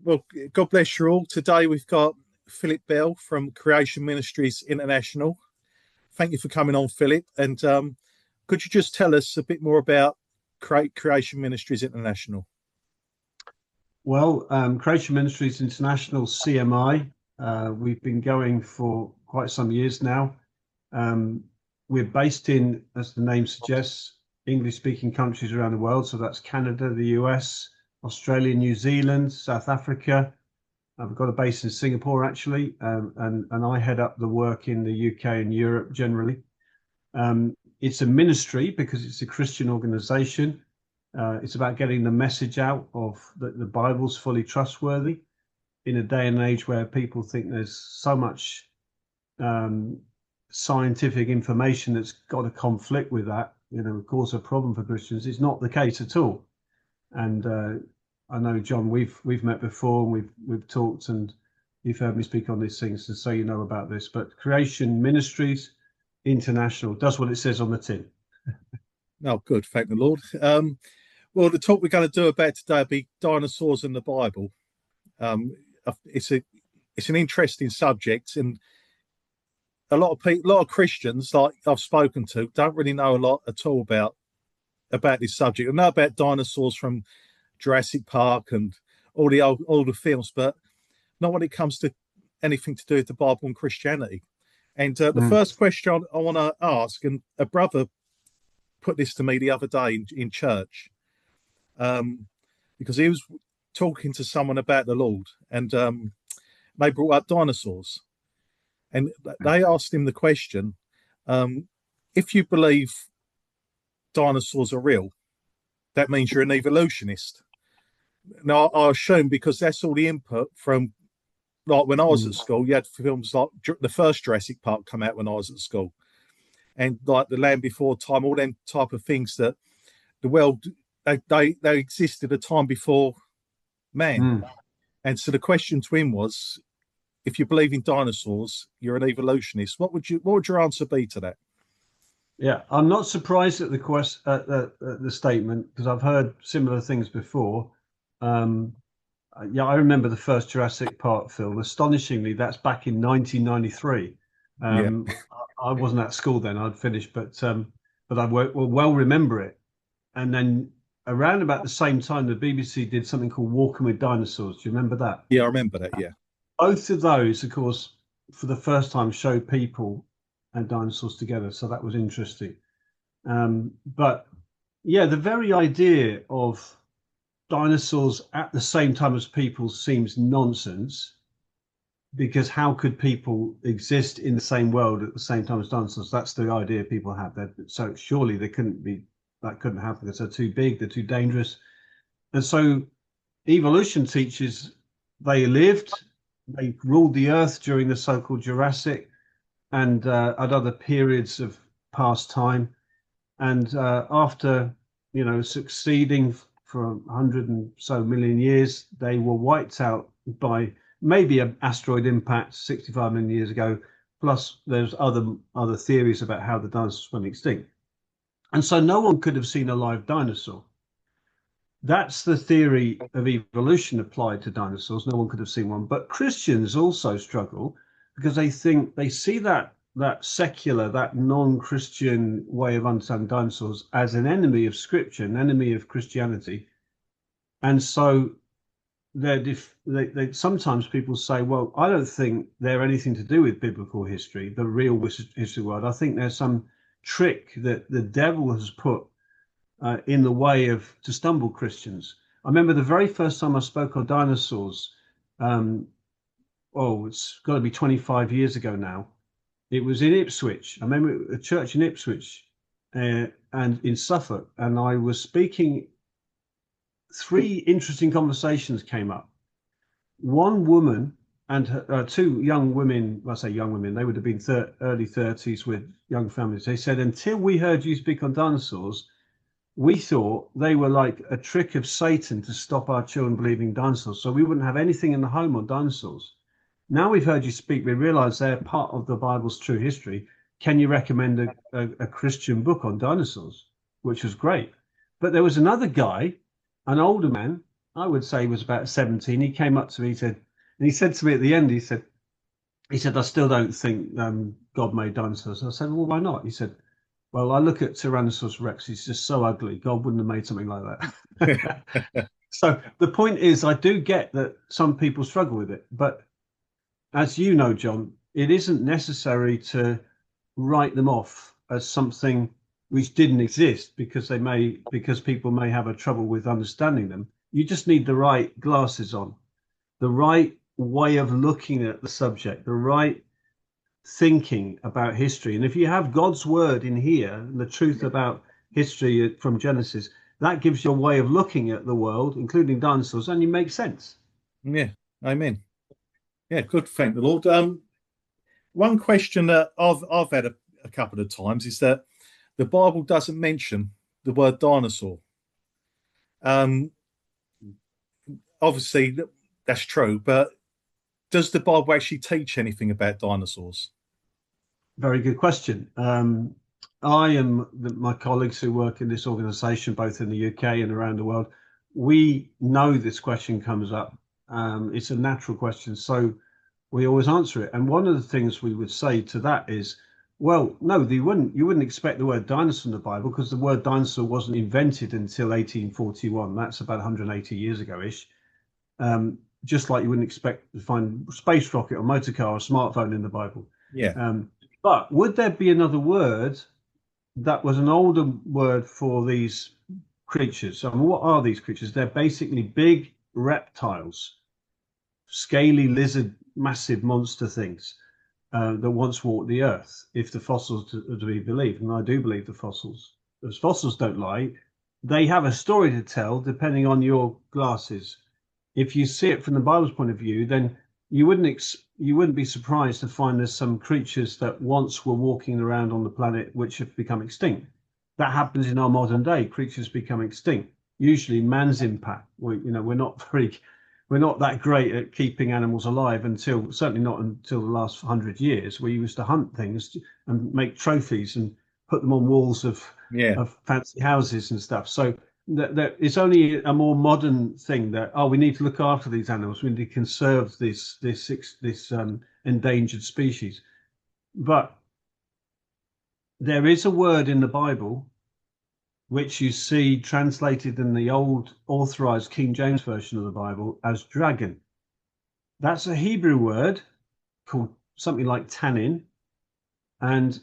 Well, God bless you all. Today we've got Philip Bell from Creation Ministries International. Thank you for coming on, Philip. And could you just tell us a bit more about Creation Ministries International? Well, Creation Ministries International, CMI, we've been going for quite some years now. We're based in, as the name suggests, English-speaking countries around the world. So that's Canada, the US, Australia, New Zealand, South Africa. I've got a base in Singapore, actually, and I head up the work in the UK and Europe generally. It's a ministry because it's a Christian organization. It's about getting the message out of that the Bible's fully trustworthy in a day and age where people think there's so much scientific information that's got to conflict with that, cause a problem for Christians. It's not the case at all. And I know, John, we've met before, and we've talked, and you've heard me speak on these things, and so you know about this. But Creation Ministries International does what it says on the tin. Oh, good. Thank the Lord. Well, the talk we're going to do about today will be dinosaurs in the Bible. It's an interesting subject, and a lot of Christians, like I've spoken to, don't really know a lot at all about this subject. I know about dinosaurs from Jurassic Park and all the older films, but not when it comes to anything to do with the Bible and Christianity. And the first question I want to ask, and a brother put this to me the other day in church, because he was talking to someone about the Lord, and they brought up dinosaurs, and they asked him the question, if you believe dinosaurs are real, that means you're an evolutionist. Now, I assume because that's all the input from, like when I was at school, you had films like the first Jurassic Park come out when I was at school, and like The Land Before Time, all them type of things that the world, they existed a time before man. And so the question to him was, if you believe in dinosaurs, you're an evolutionist. What would your answer be to that? Yeah, I'm not surprised at the statement, because I've heard similar things before. I remember the first Jurassic Park film. Astonishingly, that's back in 1993. I wasn't at school then; I'd finished, but I well remember it. And then around about the same time, the BBC did something called Walking with Dinosaurs. Do you remember that? Yeah, I remember that. Yeah, both of those, of course, for the first time, showed people and dinosaurs together. So that was interesting. But yeah, the very idea of dinosaurs at the same time as people seems nonsense, because how could people exist in the same world at the same time as dinosaurs? That's the idea people have. So surely that couldn't happen because they're too big, they're too dangerous. And so evolution teaches they ruled the earth during the so-called Jurassic and at other periods of past time. And after, succeeding for 100 and so million years, they were wiped out by maybe an asteroid impact 65 million years ago. Plus, there's other theories about how the dinosaurs went extinct. And so no one could have seen a live dinosaur. That's the theory of evolution applied to dinosaurs. No one could have seen one. But Christians also struggle because they see that secular, that non-Christian way of understanding dinosaurs as an enemy of Scripture, an enemy of Christianity. And so they sometimes people say, well, I don't think they're anything to do with biblical history, the real history of the world. I think there's some trick that the devil has put in the way to stumble Christians. I remember the very first time I spoke on dinosaurs, it's got to be 25 years ago now. It was in Ipswich. I remember a church in Ipswich and in Suffolk, and I was speaking. Three interesting conversations came up. One woman and two young women, I say young women, they would have been early 30s with young families. They said, until we heard you speak on dinosaurs, we thought they were like a trick of Satan to stop our children believing dinosaurs. So we wouldn't have anything in the home on dinosaurs. Now we've heard you speak, we realize they're part of the Bible's true history. Can you recommend a Christian book on dinosaurs? Which was great. But there was another guy, an older man, I would say he was about 17. He came up to me, he said to me at the end, he said, I still don't think God made dinosaurs. I said, well, why not? He said, well, I look at Tyrannosaurus Rex. He's just so ugly. God wouldn't have made something like that. So the point is, I do get that some people struggle with it, but as you know, John, it isn't necessary to write them off as something which didn't exist because people may have a trouble with understanding them. You just need the right glasses on, the right way of looking at the subject, the right thinking about history. And if you have God's word in here, the truth about history from Genesis, that gives you a way of looking at the world, including dinosaurs, and you make sense. Yeah, amen. Yeah, good. Thank the Lord. One question that I've had a couple of times is that the Bible doesn't mention the word dinosaur. Obviously, that's true, but does the Bible actually teach anything about dinosaurs? Very good question. My colleagues who work in this organization, both in the UK and around the world, we know this question comes up. It's a natural question, so we always answer it. And one of the things we would say to that is, well, no, you wouldn't expect the word dinosaur in the Bible, because the word dinosaur wasn't invented until 1841. That's about 180 years ago-ish. Just like you wouldn't expect to find space rocket or motor car or smartphone in the Bible. Yeah. But would there be another word that was an older word for these creatures? I mean, what are these creatures? They're basically big reptiles, scaly lizard, massive monster things that once walked the earth, if the fossils are to be believed. And I do believe the fossils. Those fossils don't lie. They have a story to tell depending on your glasses. If you see it from the Bible's point of view, then you wouldn't be surprised to find there's some creatures that once were walking around on the planet which have become extinct. That happens in our modern day. Creatures become extinct. Usually, man's impact. We're not that great at keeping animals alive certainly not until the last 100 years. We used to hunt things and make trophies and put them on walls of fancy houses and stuff. So that it's only a more modern thing that we need to look after these animals. We need to conserve this endangered species. But there is a word in the Bible which you see translated in the old authorized King James version of the Bible as dragon. That's a Hebrew word called something like tannin, and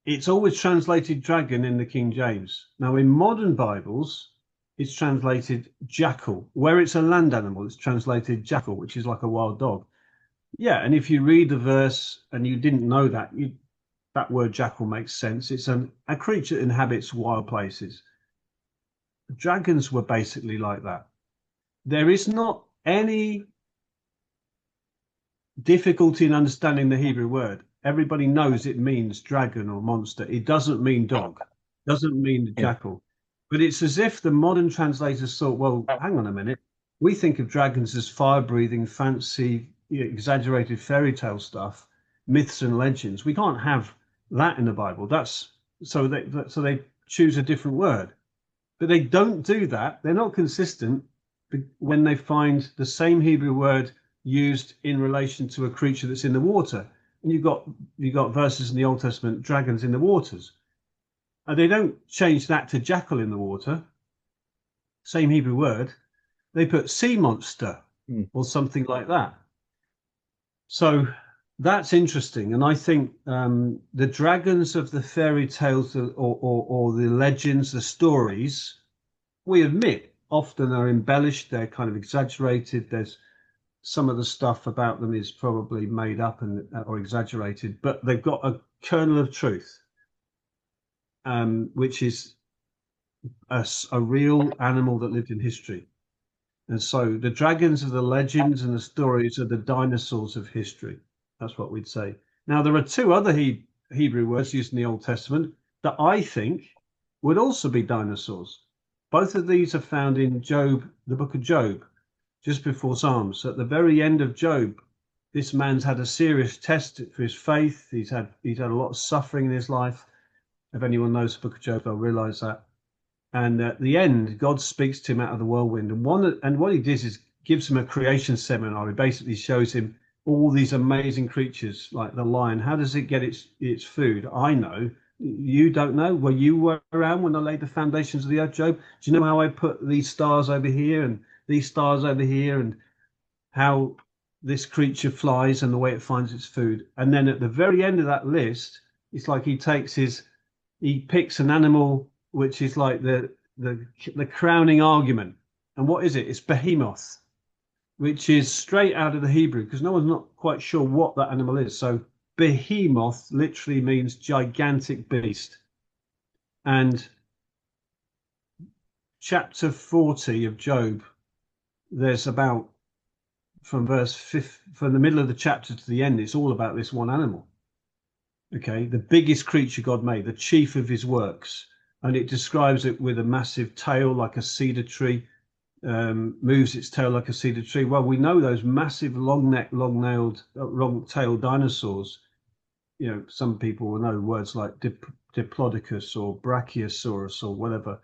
it's always translated dragon in the King James. Now, in modern Bibles, it's translated jackal. Where it's a land animal, it's translated jackal, which is like a wild dog. Yeah, and if you read the verse and you didn't know that, that word jackal makes sense. It's a creature that inhabits wild places. Dragons were basically like that. There is not any difficulty in understanding the Hebrew word. Everybody knows it means dragon or monster. It doesn't mean dog, doesn't mean jackal. But it's as if the modern translators thought, well, hang on a minute. We think of dragons as fire-breathing, fancy, exaggerated fairy tale stuff, myths and legends. We can't have that in the Bible. So they choose a different word. But they don't do that. They're not consistent when they find the same Hebrew word used in relation to a creature that's in the water. And you've got verses in the Old Testament, dragons in the waters. And they don't change that to jackal in the water. Same Hebrew word. They put sea monster or something like that. So that's interesting. And I think the dragons of the fairy tales or the legends, the stories, we admit often are embellished. They're kind of exaggerated. There's some of the stuff about them is probably made up or exaggerated, but they've got a kernel of truth, which is a real animal that lived in history. And so the dragons of the legends and the stories are the dinosaurs of history. That's what we'd say. Now, there are two other Hebrew words used in the Old Testament that I think would also be dinosaurs. Both of these are found in Job, the book of Job, just before Psalms. At the very end of Job, this man's had a serious test for his faith. He's had a lot of suffering in his life. If anyone knows the book of Job, they'll realize that. And at the end, God speaks to him out of the whirlwind. And what he does is gives him a creation seminar. He basically shows him all these amazing creatures like the lion. How does it get its food? I know. You don't know. Well, you were around when I laid the foundations of the earth, Job. Do you know how I put these stars over here and these stars over here, and how this creature flies and the way it finds its food? And then at the very end of that list, it's like he picks an animal which is like the crowning argument. And what is it? It's behemoth, which is straight out of the Hebrew, because no one's not quite sure what that animal is. So behemoth literally means gigantic beast. And chapter 40 of Job, there's about, from the middle of the chapter to the end, it's all about this one animal. Okay, the biggest creature God made, the chief of his works. And it describes it with a massive tail like a cedar tree, moves its tail like a cedar tree. Well, we know those massive long-necked, long-tailed dinosaurs. You know, some people will know words like Diplodocus or Brachiosaurus or whatever.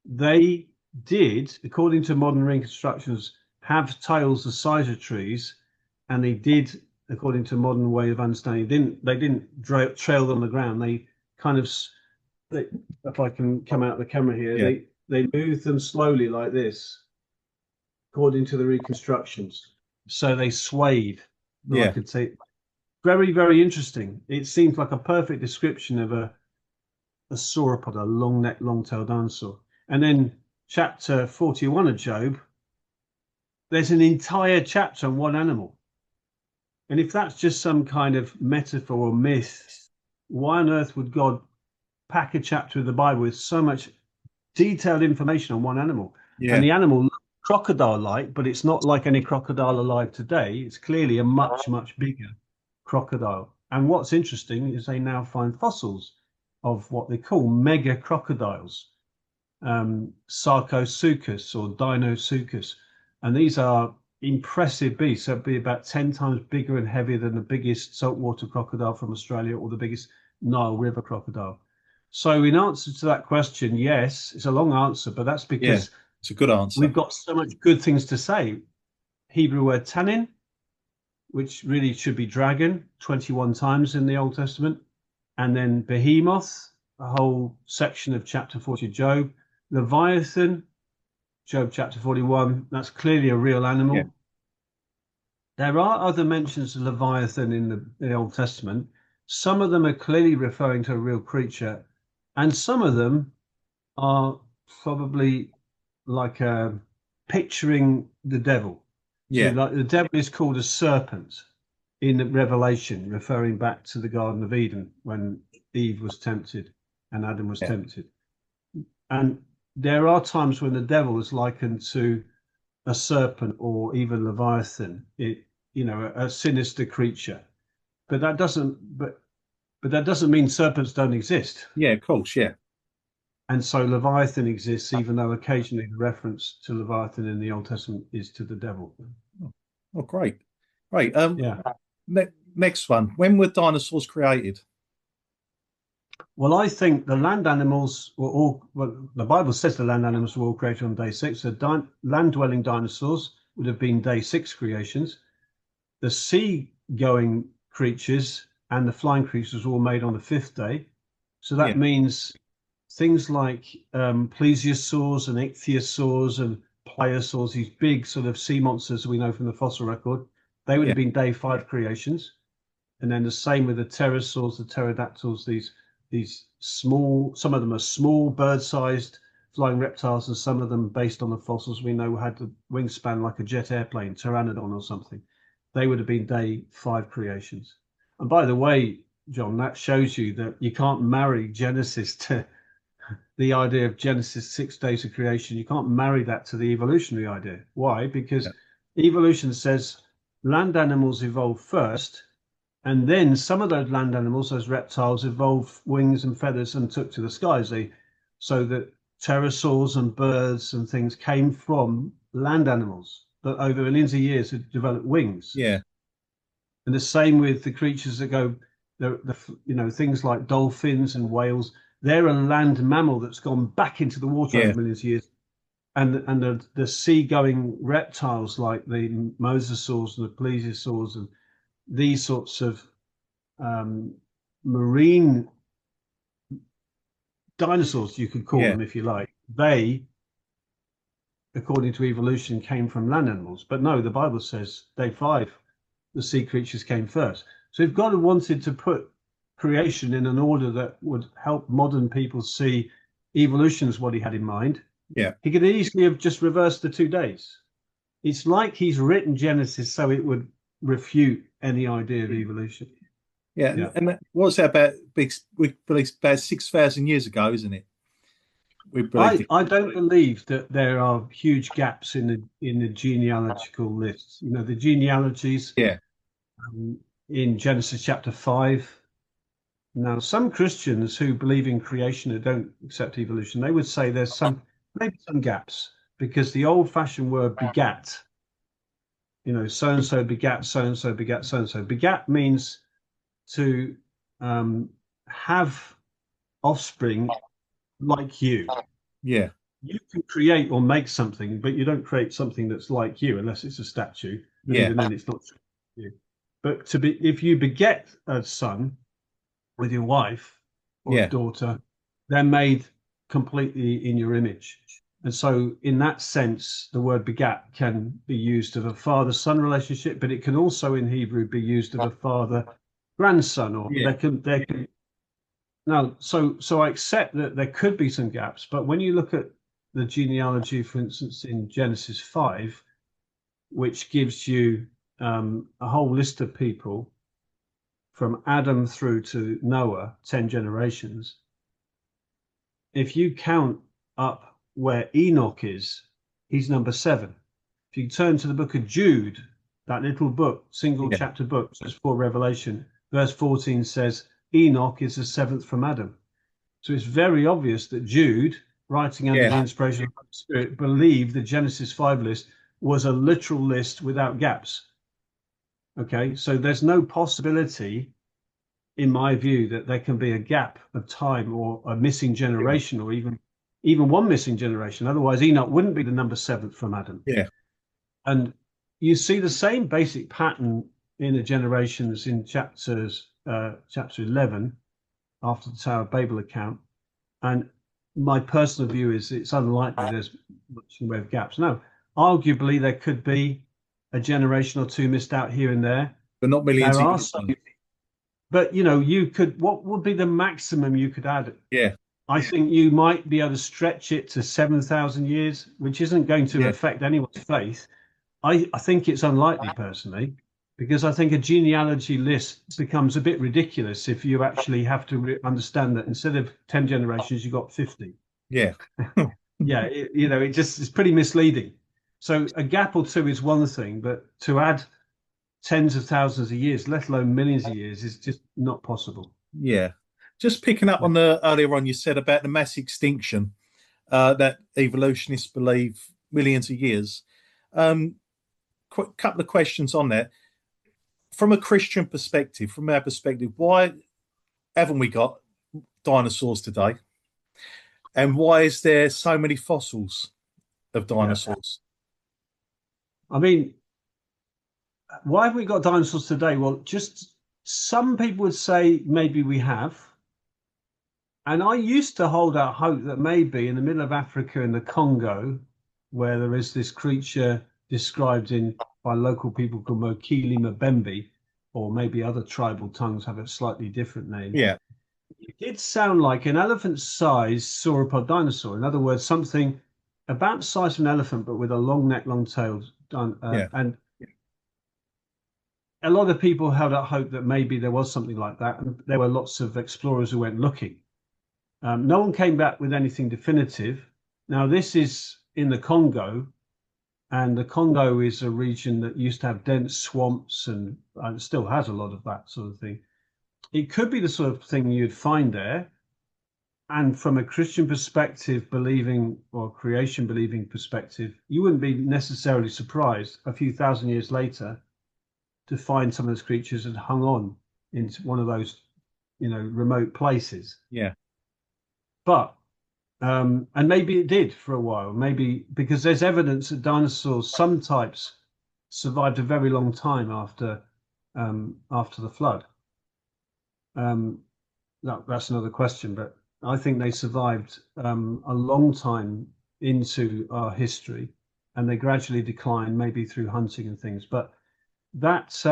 They did, according to modern reconstructions, have tails the size of trees, and they did, according to modern way of understanding, they didn't trail them on the ground. They kind of, if I can come out of the camera here, Yeah. they moved them slowly like this, according to the reconstructions. So they swayed. Yeah. I could say, very, very interesting. It seems like a perfect description of a sauropod, a long-necked, long-tailed dinosaur. And then chapter 41 of Job, there's an entire chapter on one animal. And if that's just some kind of metaphor or myth, why on earth would God pack a chapter of the Bible with so much detailed information on one animal? Yeah. And the animal looks crocodile-like, but it's not like any crocodile alive today. It's clearly a much, much bigger crocodile. And what's interesting is they now find fossils of what they call mega crocodiles, Sarcosuchus or Dinosuchus. And these are impressive beasts. So it'd be about 10 times bigger and heavier than the biggest saltwater crocodile from Australia or the biggest Nile River crocodile. So in answer to that question, yes, it's a long answer, but that's because it's a good answer. We've got so much good things to say. Hebrew word tannin, which really should be dragon, 21 times in the Old Testament. And then behemoth, a whole section of chapter 40 of Job. Leviathan, Job chapter 41, that's clearly a real animal. Yeah. There are other mentions of Leviathan in the Old Testament. Some of them are clearly referring to a real creature, and some of them are probably like picturing the devil. Yeah. So like the devil is called a serpent in the Revelation, referring back to the Garden of Eden when Eve was tempted and Adam was tempted. And there are times when the devil is likened to a serpent or even Leviathan, a sinister creature. But that doesn't mean serpents don't exist. Yeah, of course, yeah. And so Leviathan exists, even though occasionally the reference to Leviathan in the Old Testament is to the devil. Oh, great. Great. Yeah. Next one. When were dinosaurs created? Well, I think the land animals were all, the Bible says the land animals were all created on day 6. So land-dwelling dinosaurs would have been day 6 creations. The sea-going creatures and the flying creatures were all made on the 5th day. So that means things like plesiosaurs and ichthyosaurs and pliosaurs, these big sort of sea monsters we know from the fossil record, they would have been day 5 creations. And then the same with the pterosaurs, the pterodactyls, these small, some of them are small bird-sized flying reptiles, and some of them, based on the fossils we know, had the wingspan like a jet airplane, pteranodon or something. They would have been day 5 creations. And by the way, John, that shows you that you can't marry Genesis to the idea of Genesis, 6 days of creation. You can't marry that to the evolutionary idea. Why? Because evolution says land animals evolved first, and then some of those land animals, those reptiles, evolved wings and feathers and took to the skies. So that pterosaurs and birds and things came from land animals that over millions of years had developed wings. Yeah. And the same with the creatures that go, things like dolphins and whales. they're a land mammal that's gone back into the water over millions of years. And the sea-going reptiles like the mosasaurs and the plesiosaurs and these sorts of marine dinosaurs, you could call them if you like, they, according to evolution, came from land animals. But no, the Bible says day 5, the sea creatures came first. So if God had wanted to put creation in an order that would help modern people see evolution as what he had in mind, he could easily have just reversed the 2 days. It's like he's written Genesis so it would refute any idea of evolution. And what's that about? We believe about 6,000 years ago, isn't it? I don't believe that there are huge gaps in the genealogical lists. You know, the genealogies in Genesis chapter 5. Now, some Christians who believe in creation and don't accept evolution, they would say there's maybe some gaps, because the old-fashioned word begat, you know, so-and-so begat so-and-so begat so-and-so. Begat means to have offspring like you. Yeah. You can create or make something, but you don't create something that's like you unless it's a statue. And even then it's not you. But if you beget a son with your wife or a daughter, they're made completely in your image. And so in that sense, the word begat can be used of a father-son relationship, but it can also in Hebrew be used of a father-grandson, or they can. Now, so I accept that there could be some gaps, but when you look at the genealogy, for instance, in Genesis 5, which gives you a whole list of people from Adam through to Noah, 10 generations, if you count up where Enoch is, he's number 7. If you turn to the book of Jude, that little book, single chapter book, just for Revelation, verse 14 says, Enoch is the 7th from Adam. So it's very obvious that Jude, writing under the inspiration of the Holy Spirit, believed the Genesis 5 list was a literal list without gaps. Okay, so there's no possibility, in my view, that there can be a gap of time or a missing generation, or even one missing generation. Otherwise, Enoch wouldn't be the number 7th from Adam. And you see the same basic pattern in the generations in chapter 11, after the Tower of Babel account. And my personal view is it's unlikely there's much in the way of gaps. No, arguably there could be a generation or two missed out here and there, but not millions. There are some, but you know, you could. What would be the maximum you could add? I think you might be able to stretch it to 7,000 years, which isn't going to affect anyone's faith. I think it's unlikely, personally, because I think a genealogy list becomes a bit ridiculous if you actually have to understand that instead of 10 generations, you've got 50. It's pretty misleading. So a gap or two is one thing, but to add tens of thousands of years, let alone millions of years, is just not possible. Just picking up on the earlier on, you said about the mass extinction that evolutionists believe millions of years. Couple of questions on that. From a Christian perspective, from our perspective, why haven't we got dinosaurs today? And why is there so many fossils of dinosaurs? I mean, why have we got dinosaurs today? Well, just some people would say maybe we have. And I used to hold out hope that maybe in the middle of Africa, in the Congo, where there is this creature described by local people called Mokili Mbembe, or maybe other tribal tongues have a slightly different name. It did sound like an elephant-sized sauropod dinosaur. In other words, something about the size of an elephant, but with a long neck, long tail. And a lot of people held out hope that maybe there was something like that. And there were lots of explorers who went looking. No one came back with anything definitive. Now, this is in the Congo, and the Congo is a region that used to have dense swamps and still has a lot of that sort of thing. It could be the sort of thing you'd find there. And from a Christian perspective, believing, or creation believing perspective, you wouldn't be necessarily surprised a few thousand years later to find some of those creatures had hung on into one of those, remote places. But and maybe it did for a while, maybe because there's evidence that dinosaurs, some types, survived a very long time after the flood. That's another question, but I think they survived a long time into our history, and they gradually declined, maybe through hunting and things. But that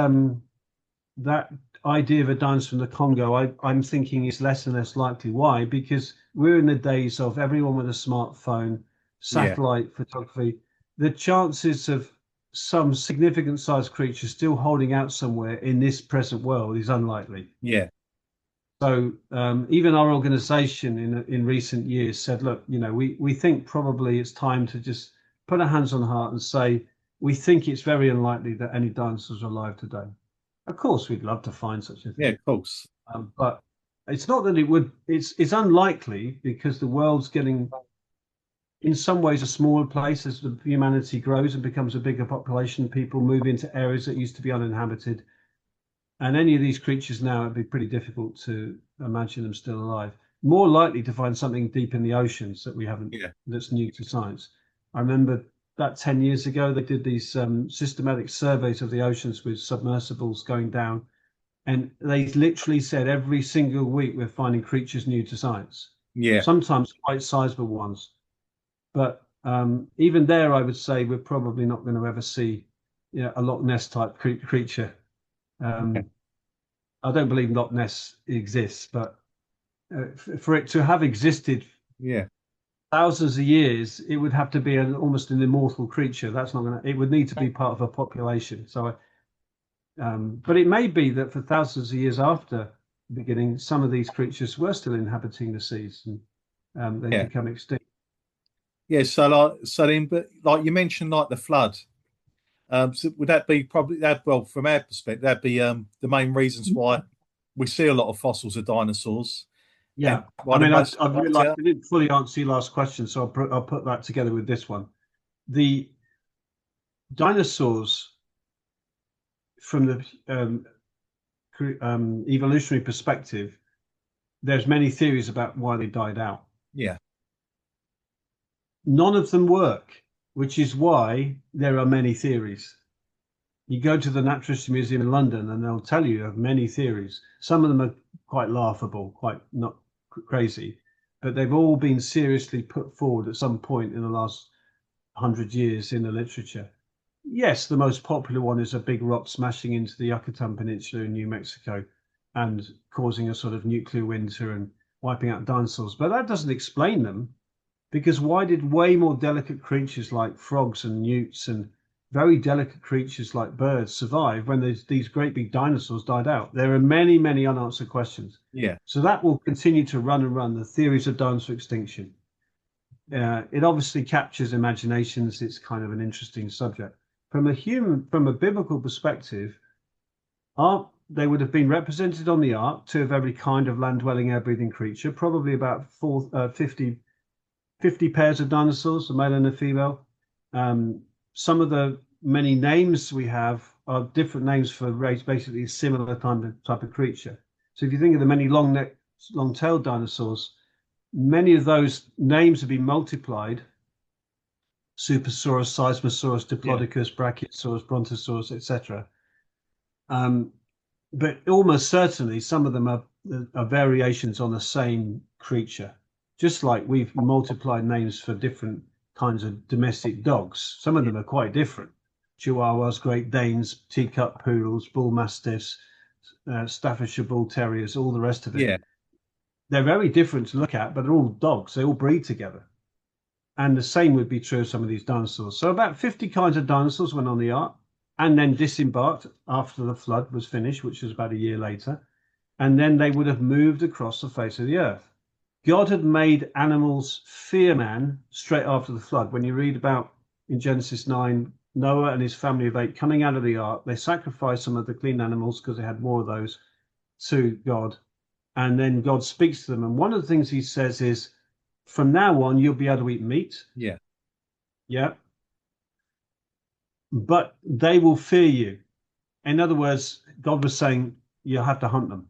idea of a dinosaur in the Congo, I'm thinking is less and less likely. Why? Because we're in the days of everyone with a smartphone, Yeah. satellite photography. The chances of some significant sized creature still holding out somewhere in this present world is unlikely. Yeah. So even our organization in recent years said, look, we think probably it's time to just put our hands on the heart and say, we think it's very unlikely that any dinosaurs are alive today. Of course, we'd love to find such a Yeah, thing, of course. but it's not that it would. It's unlikely because the world's getting, in some ways, a smaller place as the humanity grows and becomes a bigger population. People move into areas that used to be uninhabited, and any of these creatures now, it'd be pretty difficult to imagine them still alive. More likely to find something deep in the oceans that we haven't, Yeah. that's new to science. I remember that 10 years ago, they did these systematic surveys of the oceans with submersibles going down. And they literally said every single week we're finding creatures new to science, Yeah. sometimes quite sizable ones. But even there, I would say we're probably not going to ever see a Loch Ness type creature. I don't believe Loch Ness exists, but for it to have existed Yeah. thousands of years, it would have to be almost an immortal creature. That's not going to. It would need to be part of a population. So, but it may be that for thousands of years after the beginning, some of these creatures were still inhabiting the seas, and they've Yeah. become extinct. Yeah. So then, but like you mentioned, like the flood. So would that be probably that? Well, from our perspective, that'd be the main reasons why we see a lot of fossils of dinosaurs, and Yeah, why I the mean, most I've realised I didn't fully answer your last question, so I'll put that together with this one. The dinosaurs, from the evolutionary perspective, there's many theories about why they died out. Yeah. None of them work, which is why there are many theories. You go to the Natural History Museum in London and they'll tell you of many theories. Some of them are quite laughable, quite not crazy, but they've all been seriously put forward at some point in the last 100 years in the literature. Yes, the most popular one is a big rock smashing into the Yucatan Peninsula in New Mexico and causing a sort of nuclear winter and wiping out dinosaurs. But that doesn't explain them, because why did way more delicate creatures like frogs and newts and very delicate creatures like birds survive when these great big dinosaurs died out? There are many, many unanswered questions. Yeah. So that will continue to run and run, the theories of dinosaur extinction. It obviously captures imaginations. It's kind of an interesting subject. From a biblical perspective, they would have been represented on the ark, two of every kind of land-dwelling, air-breathing creature, probably about 50 pairs of dinosaurs, a male and a female. Some of the many names we have are different names for race, basically similar type of creature. So if you think of the many long-tailed dinosaurs, many of those names have been multiplied: Supersaurus, Seismosaurus, Diplodocus, Brachiosaurus, Brontosaurus, etc. But almost certainly some of them are variations on the same creature. Just like we've multiplied names for different kinds of domestic dogs. Some of them are quite different. Chihuahuas, Great Danes, teacup poodles, bull mastiffs, Staffordshire bull terriers, all the rest of it. Yeah. They're very different to look at, but they're all dogs. They all breed together. And the same would be true of some of these dinosaurs. So about 50 kinds of dinosaurs went on the ark and then disembarked after the flood was finished, which was about a year later. And then they would have moved across the face of the earth. God had made animals fear man straight after the flood. When you read about in Genesis 9, Noah and his family of 8 coming out of the ark, they sacrificed some of the clean animals because they had more of those to God. And then God speaks to them. And one of the things he says is, from now on, you'll be able to eat meat. Yeah. Yeah. But they will fear you. In other words, God was saying, you'll have to hunt them.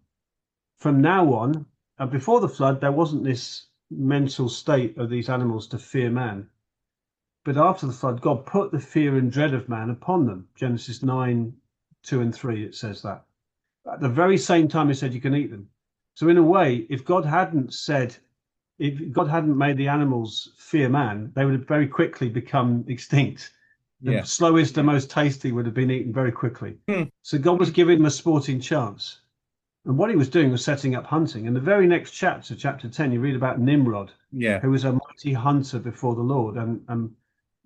From now on, before the flood, there wasn't this mental state of these animals to fear man. But after the flood, God put the fear and dread of man upon them. Genesis 9:2 and 3, it says that. At the very same time, he said you can eat them. So in a way, if God hadn't made the animals fear man, they would have very quickly become extinct. The slowest and most tasty would have been eaten very quickly. So God was giving them a sporting chance. And what he was doing was setting up hunting. In the very next chapter, chapter 10, you read about Nimrod, who was a mighty hunter before the Lord, and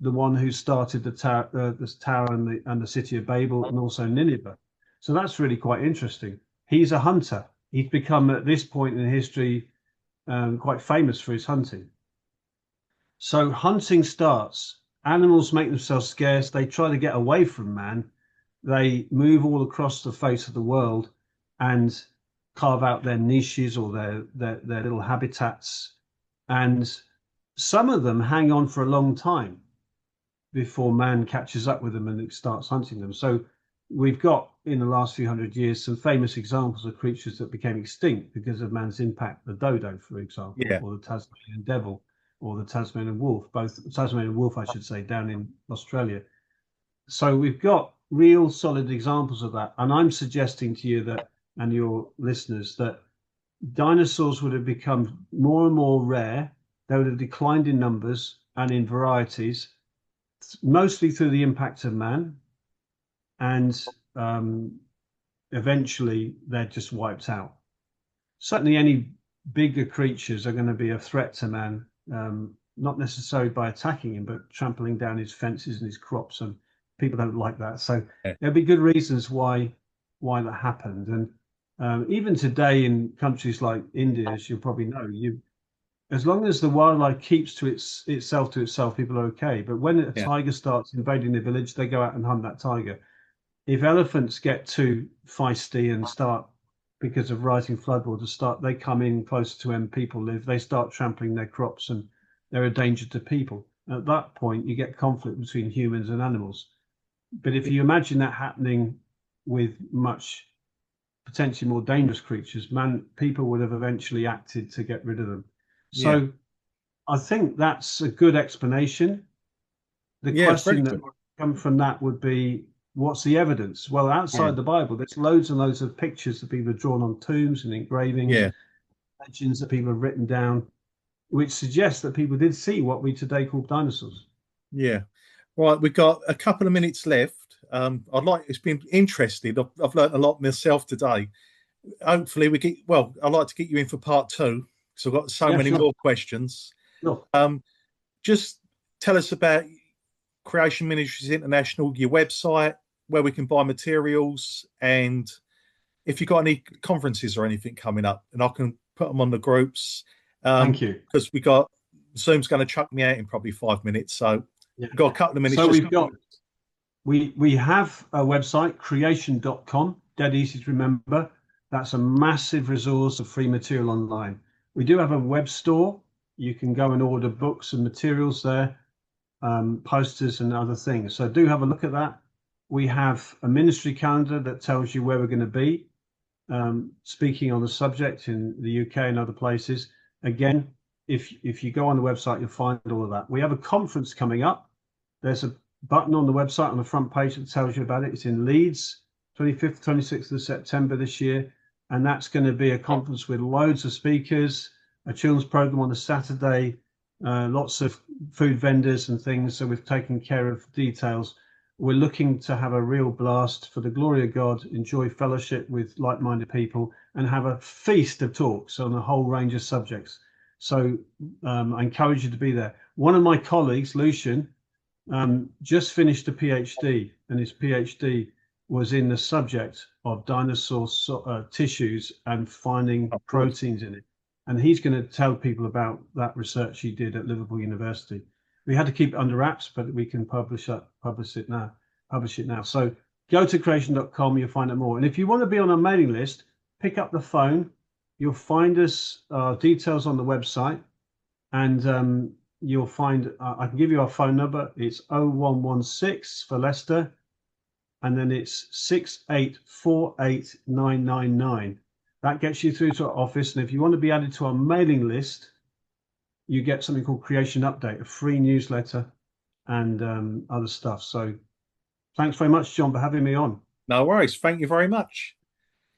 the one who started the tower and the city of Babel, and also Nineveh. So that's really quite interesting. He's a hunter. He's become, at this point in history, quite famous for his hunting. So hunting starts. Animals make themselves scarce. They try to get away from man. They move all across the face of the world and carve out their niches or their little habitats. And some of them hang on for a long time before man catches up with them and starts hunting them. So we've got, in the last few hundred years, some famous examples of creatures that became extinct because of man's impact. The dodo, for example, or the Tasmanian devil, or the Tasmanian wolf, both Tasmanian wolf, I should say, down in Australia. So we've got real solid examples of that. And I'm suggesting to you that, and your listeners, that dinosaurs would have become more and more rare. They would have declined in numbers and in varieties, mostly through the impact of man. And eventually they're just wiped out. Certainly any bigger creatures are going to be a threat to man, not necessarily by attacking him, but trampling down his fences and his crops, and people don't like that. So there'll be good reasons why that happened. And even today in countries like India, as you'll probably know, as long as the wildlife keeps to itself, people are okay. But when a tiger starts invading the village, they go out and hunt that tiger. If elephants get too feisty and start, because of rising floodwaters, they come in closer to where people live, they start trampling their crops and they're a danger to people. At that point, you get conflict between humans and animals. But if you imagine that happening with much potentially more dangerous creatures, people would have eventually acted to get rid of them. So I think that's a good explanation. The question that would come from that would be, what's the evidence? Well, outside the Bible, there's loads and loads of pictures that people have drawn on tombs and engravings, legends that people have written down, which suggests that people did see what we today call dinosaurs. Yeah. Right, we've got a couple of minutes left. It's been interesting. I've learned a lot myself today. Hopefully I'd like to get you in for part 2, because I've got so many more questions. Sure. Just tell us about Creation Ministries International, your website, where we can buy materials, and if you've got any conferences or anything coming up, and I can put them on the groups. Thank you. Because Zoom's going to chuck me out in probably 5 minutes, so we've got a couple of minutes. So we have a website, creation.com, dead easy to remember. That's a massive resource of free material online. We do have a web store. You can go and order books and materials there, posters and other things. So do have a look at that. We have a ministry calendar that tells you where we're going to be, speaking on the subject in the UK and other places. Again, if you go on the website, you'll find all of that. We have a conference coming up. There's a button on the website on the front page that tells you about it. It's in Leeds, 25th, 26th of September this year. And that's going to be a conference with loads of speakers, a children's program on a Saturday, lots of food vendors and things. So we've taken care of details. We're looking to have a real blast for the glory of God, enjoy fellowship with like-minded people, and have a feast of talks on a whole range of subjects. So I encourage you to be there. One of my colleagues, Lucian, just finished a PhD, and his PhD was in the subject of dinosaur tissues and finding proteins in it. And he's going to tell people about that research he did at Liverpool University. We had to keep it under wraps, but we can publish it now. So go to creation.com, you'll find out more. And if you want to be on our mailing list, pick up the phone. You'll find us details on the website, and you'll find, I can give you our phone number. It's 0116 for Leicester, and then it's 6848999. That gets you through to our office. And if you want to be added to our mailing list, you get something called Creation Update, a free newsletter, and other stuff. So thanks very much, John, for having me on. No worries. Thank you very much.